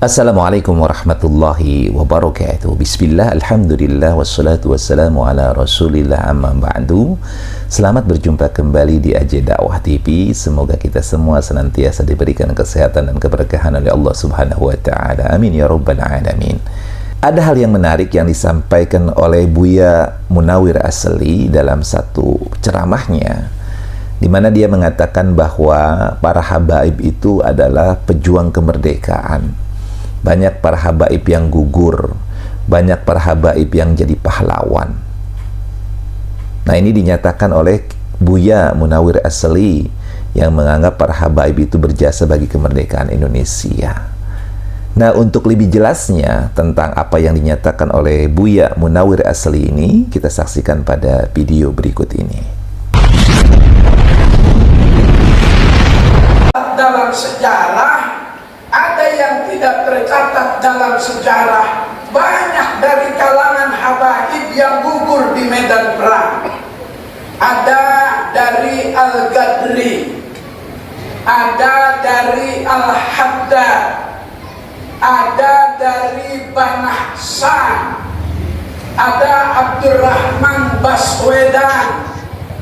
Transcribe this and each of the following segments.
Assalamualaikum warahmatullahi wabarakatuh. Bismillah, alhamdulillah, wassalatu wassalamu ala rasulillah, amma ba'du. Selamat berjumpa kembali di AJ Dakwah TV. Semoga kita semua senantiasa diberikan kesehatan dan keberkahan oleh Allah subhanahu wa ta'ala. Amin ya rabbal alamin. Ada hal yang menarik yang disampaikan oleh Buya Munawir Asli dalam satu ceramahnya, di mana dia mengatakan bahwa para habaib itu adalah pejuang kemerdekaan. Banyak para habaib yang gugur, banyak para habaib yang jadi pahlawan. Nah, ini dinyatakan oleh Buya Munawir Asli yang menganggap para habaib itu berjasa bagi kemerdekaan Indonesia. Nah, untuk lebih jelasnya tentang apa yang dinyatakan oleh Buya Munawir Asli ini, kita saksikan pada video berikut ini. Dalam sejarah ada yang tidak tercatat dalam sejarah. Banyak dari kalangan habaib yang gugur di medan perang. Ada dari Al-Ghadri, ada dari Al-Haddad, ada dari Banahsan, ada Abdurrahman Baswedan.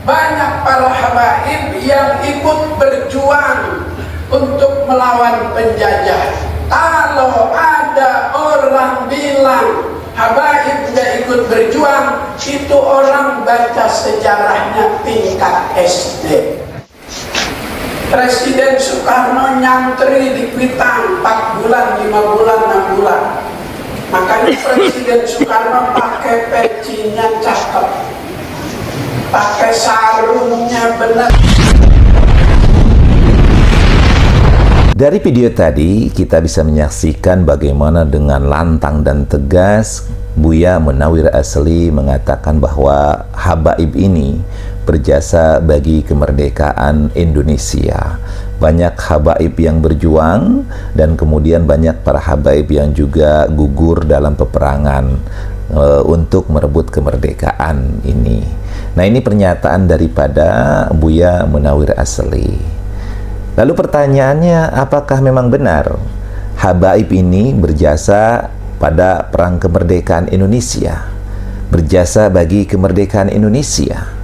Banyak para habaib yang ikut berjuang untuk melawan penjajah. Kalau ada orang bilang habaib tidak ikut berjuang, itu orang baca sejarahnya tingkat SD. Presiden Soekarno nyantri di Kuitang 4 bulan, 5 bulan, 6 bulan. Makanya Presiden Soekarno pakai pecinya cakep, pakai sarungnya benar. Dari video tadi kita bisa menyaksikan bagaimana dengan lantang dan tegas Buya Munawir Asli mengatakan bahwa habaib ini berjasa bagi kemerdekaan Indonesia. Banyak habaib yang berjuang dan kemudian banyak para habaib yang juga gugur dalam peperangan untuk merebut kemerdekaan ini. Nah, ini pernyataan daripada Buya Munawir Asli. Lalu pertanyaannya, apakah memang benar habaib ini berjasa pada perang kemerdekaan Indonesia, berjasa bagi kemerdekaan Indonesia?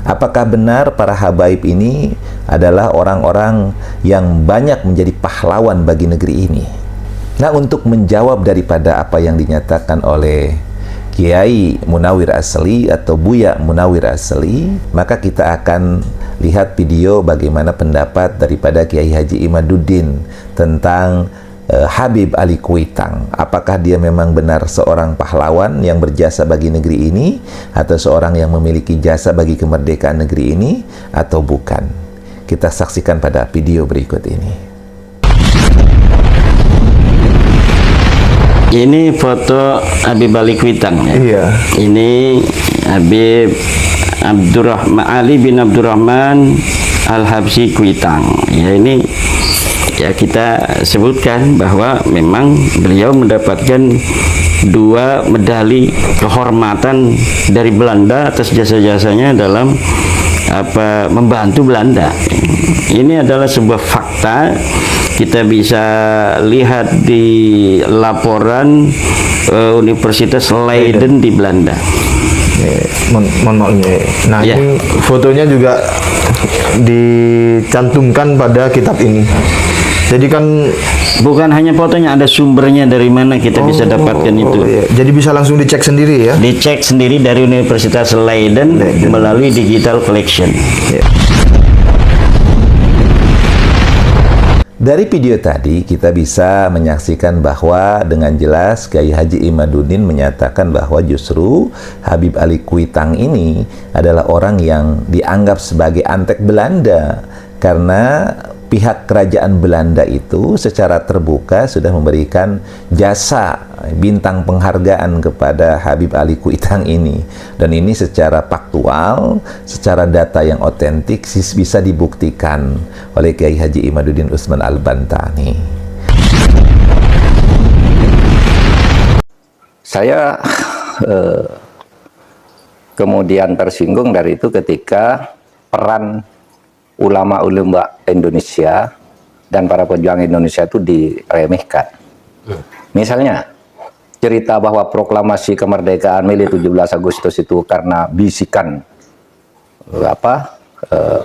Apakah benar para habaib ini adalah orang-orang yang banyak menjadi pahlawan bagi negeri ini? Nah, untuk menjawab daripada apa yang dinyatakan oleh Kiai Munawir Asli atau Buya Munawir Asli, maka kita akan lihat video bagaimana pendapat daripada Kiai Haji Imaduddin tentang Habib Ali Kuitang. Apakah dia memang benar seorang pahlawan yang berjasa bagi negeri ini, atau seorang yang memiliki jasa bagi kemerdekaan negeri ini, atau bukan? Kita saksikan pada video berikut ini. Ini foto Habib Ali Kuitang ya. Iya. Ini Habib Ali bin Abdurrahman Al-Habsyi Kuitang. Ya, ini ya kita sebutkan bahwa memang beliau mendapatkan 2 medali kehormatan dari Belanda atas jasa-jasanya dalam membantu Belanda. Ini adalah sebuah fakta. Kita bisa lihat di laporan Universitas Leiden di Belanda. Nah, ya. Ini fotonya juga dicantumkan pada kitab ini. Jadi kan bukan hanya fotonya, ada sumbernya dari mana kita bisa dapatkan itu. Iya. Jadi bisa langsung dicek sendiri ya? Dicek sendiri dari Universitas Leiden melalui digital collection. Ya. Dari video tadi kita bisa menyaksikan bahwa dengan jelas Kiai Haji Imaduddin menyatakan bahwa justru Habib Ali Kuitang ini adalah orang yang dianggap sebagai antek Belanda, karena pihak kerajaan Belanda itu secara terbuka sudah memberikan jasa bintang penghargaan kepada Habib Ali Kuitang ini. Dan ini secara faktual, secara data yang otentik bisa dibuktikan oleh Kiai Haji Imaduddin Utsman Al-Bantani. Saya kemudian tersinggung dari itu ketika peran ulama-ulama Indonesia dan para pejuang Indonesia itu diremehkan. Misalnya cerita bahwa proklamasi kemerdekaan Mei 17 Agustus itu karena bisikan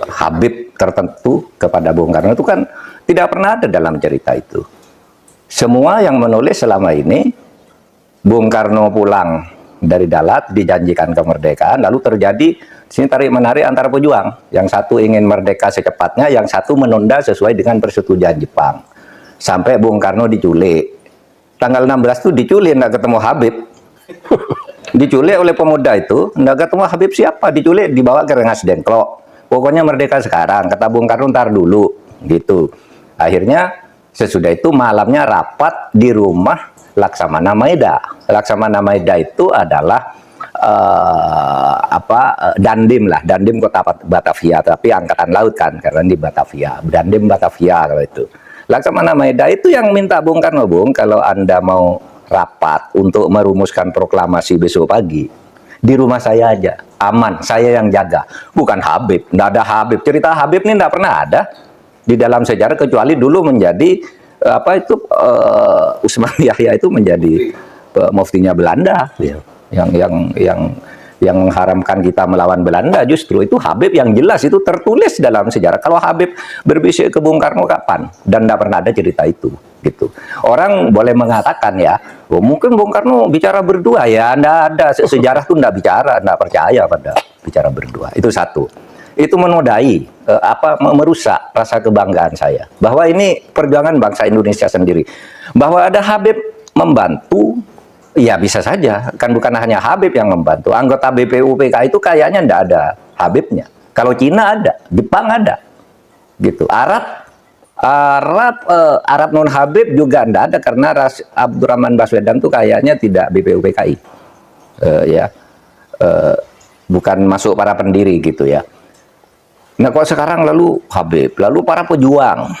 Habib tertentu kepada Bung Karno, itu kan tidak pernah ada dalam cerita itu. Semua yang menulis selama ini, Bung Karno pulang dari Dalat, dijanjikan kemerdekaan, lalu terjadi sini tarik-menarik antara pejuang. Yang satu ingin merdeka secepatnya, yang satu menunda sesuai dengan persetujuan Jepang. Sampai Bung Karno diculik. Tanggal 16 itu diculik, nggak ketemu Habib. Diculik oleh pemuda itu, nggak ketemu Habib siapa, diculik, dibawa ke Rengas Dengklok. Pokoknya merdeka sekarang, kata Bung Karno, ntar dulu, gitu. Akhirnya sesudah itu malamnya rapat di rumah Laksamana Maeda. Laksamana Maeda itu adalah Dandim lah, Dandim kota Batavia, tapi angkatan laut kan, karena di Batavia, Dandim Batavia kalau itu. Laksamana Maeda itu yang minta Bung Karno, Bung, kalau Anda mau rapat untuk merumuskan proklamasi besok pagi, di rumah saya aja, aman, saya yang jaga, bukan Habib. Nggak ada Habib, cerita Habib ini nggak pernah ada di dalam sejarah, kecuali dulu menjadi Usman Yahya itu menjadi muftinya Belanda, yang mengharamkan kita melawan Belanda. Justru itu Habib yang jelas itu tertulis dalam sejarah. Kalau Habib berbisik ke Bung Karno kapan? Dan tidak pernah ada cerita itu, gitu. Orang boleh mengatakan ya, oh, mungkin Bung Karno bicara berdua, ya tidak ada, sejarah itu tidak bicara, tidak percaya pada bicara berdua. Itu satu. Itu menodai, merusak rasa kebanggaan saya bahwa ini perjuangan bangsa Indonesia sendiri. Bahwa ada Habib membantu, ya bisa saja, kan bukan hanya Habib yang membantu. Anggota BPUPK itu kayaknya tidak ada Habibnya. Kalau Cina ada, Jepang ada, gitu. Arab non Habib juga tidak ada, karena Abdurrahman Baswedan itu kayaknya tidak BPUPKI, bukan masuk para pendiri, gitu ya. Nah, kok sekarang lalu Habib, lalu para pejuang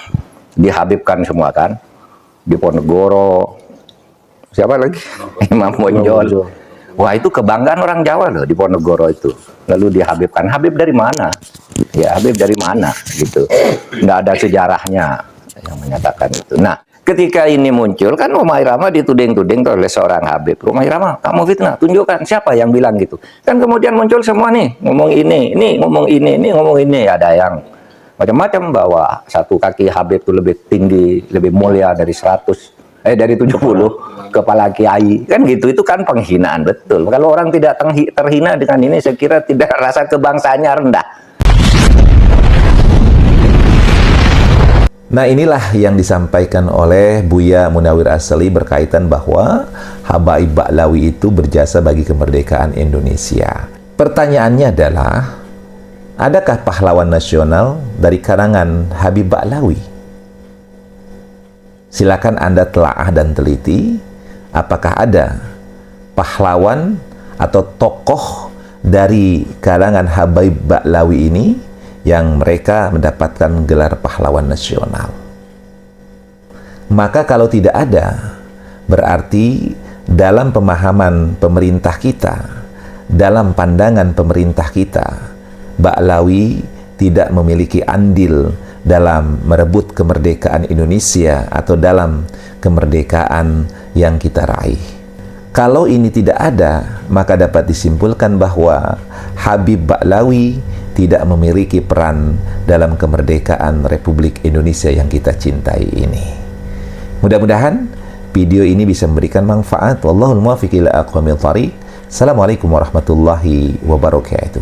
dihabibkan semua kan, di Ponegoro. Siapa lagi? Imam Bonjol. Wah, itu kebanggaan orang Jawa loh di Ponegoro itu. Lalu dihabibkan. Habib dari mana? Ya, Habib dari mana? Gitu. Nggak ada sejarahnya yang menyatakan itu. Nah, ketika ini muncul kan Rhoma Irama dituding-tuding oleh seorang Habib. Rhoma Irama, kamu fitnah. Tunjukkan siapa yang bilang gitu. Kan kemudian muncul semua nih, ngomong ini ngomong ini ngomong ini. Ada yang macam-macam bahwa satu kaki Habib itu lebih tinggi, lebih mulia dari 70 kepala kiai, kan gitu. Itu kan penghinaan betul. Kalau orang tidak terhina dengan ini, saya kira tidak, rasa kebangsaannya rendah. Nah, inilah yang disampaikan oleh Buya Munawir Asli berkaitan bahwa Habaib Ba'lawi itu berjasa bagi kemerdekaan Indonesia. Pertanyaannya adalah, adakah pahlawan nasional dari kalangan Habib Ba'lawi? Silakan Anda telaah dan teliti, apakah ada pahlawan atau tokoh dari kalangan Habaib Ba'lawi ini yang mereka mendapatkan gelar pahlawan nasional. Maka kalau tidak ada, berarti dalam pemahaman pemerintah kita, dalam pandangan pemerintah kita, Ba'lawi tidak memiliki andil dalam merebut kemerdekaan Indonesia atau dalam kemerdekaan yang kita raih. Kalau ini tidak ada, maka dapat disimpulkan bahwa Habib Ba'lawi tidak memiliki peran dalam kemerdekaan Republik Indonesia yang kita cintai ini. Mudah-mudahan video ini bisa memberikan manfaat. Wallahul muwaffiq ila aqwamit thariq. Assalamualaikum warahmatullahi wabarakatuh.